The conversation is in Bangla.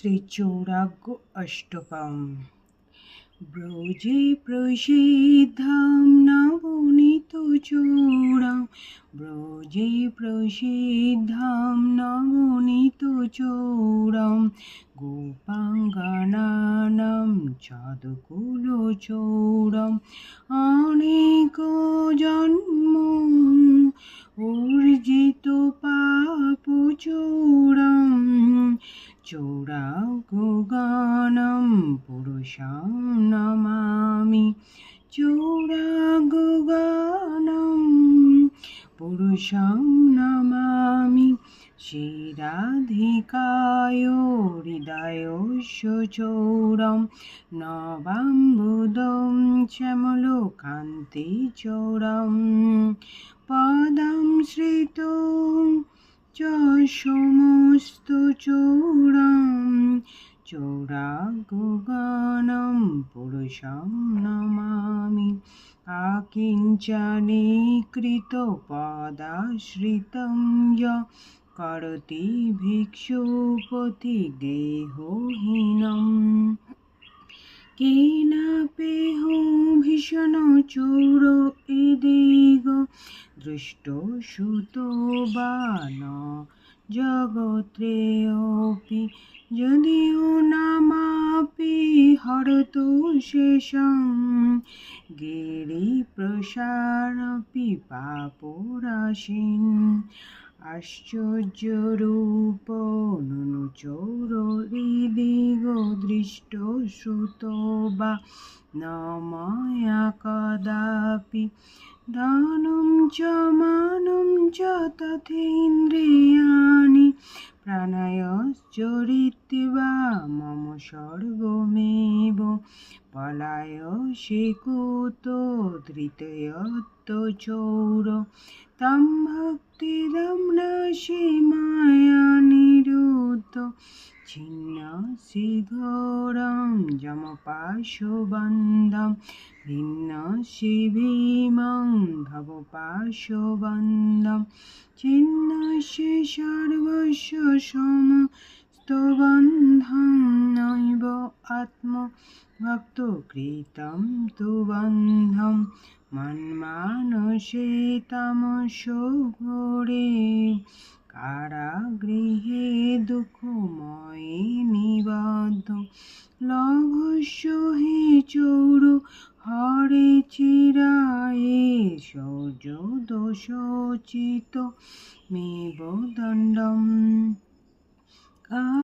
শ্রীচৌরাগ্য অষ্টকম। ব্রজে প্রসিদ্ধং নবনীতচূড়াং, ব্রজে প্রসিদ্ধং নবনীতচূড়াং, গোপাঙ্গনানাং চাদকুলচূড়াং, অনেক জন্ম অর্জিত পাপচূড়াং, চৌরাঙ্গগানম পুরুষং নমামি, চৌরাঙ্গগানম পুরুষং নমামি। শ্রীরাধিকায় হৃদয়স্য চৌরম, নবাম্বুদং শ্যামলোকান্তি চৌরম, পদম শ্রিতং চ সমস্ত চৌরম, চৌরাঙ্গগানম পুরুষং নমামি। আকিঞ্চনীকৃত পদাশ্রিতং য় করতি ভিক্ষুপতি গেহহীনম, কেনাপেহ ভীষণ চৌর এদিগ, দৃষ্ট সুতো বা ন জগত্রেऽপি, যদিও নামাপি হরত শেষং, গিরিপ্রসারপি পাপরাশিন, আশ্চর্যরূপ ননু চৌর হৃদিগ, দৃষ্ট শ্রুতো বা ন ময়া কদাপি, দানম চ মানম চ তথেন্দ্রিয়াণি, প্রাণায়াশ্চরিত্বা মম সর্বমেব, পলায়সে কুতো ধৃতয়ত্ত চৌর, তম ভক্তিদম নাশি মায়া নিরুদ্ধ, ছিন্নসি ঘোরং যমপাশবন্ধং, ভিন্নসি ভীমং ভবপাশবন্ধং, ছিন্নসি সর্বস্য সমস্তবন্ধং, নৈব আত্ম ভক্তকৃतं তু বন্ধম, মন্মানসে তামসো ঘোরে, কারাগৃহে দুঃখময়ে নিবদ্ধ, লভস্য হে চৌর হরে চিরায়ে, শৌর্য দোষোচিত মে বোধ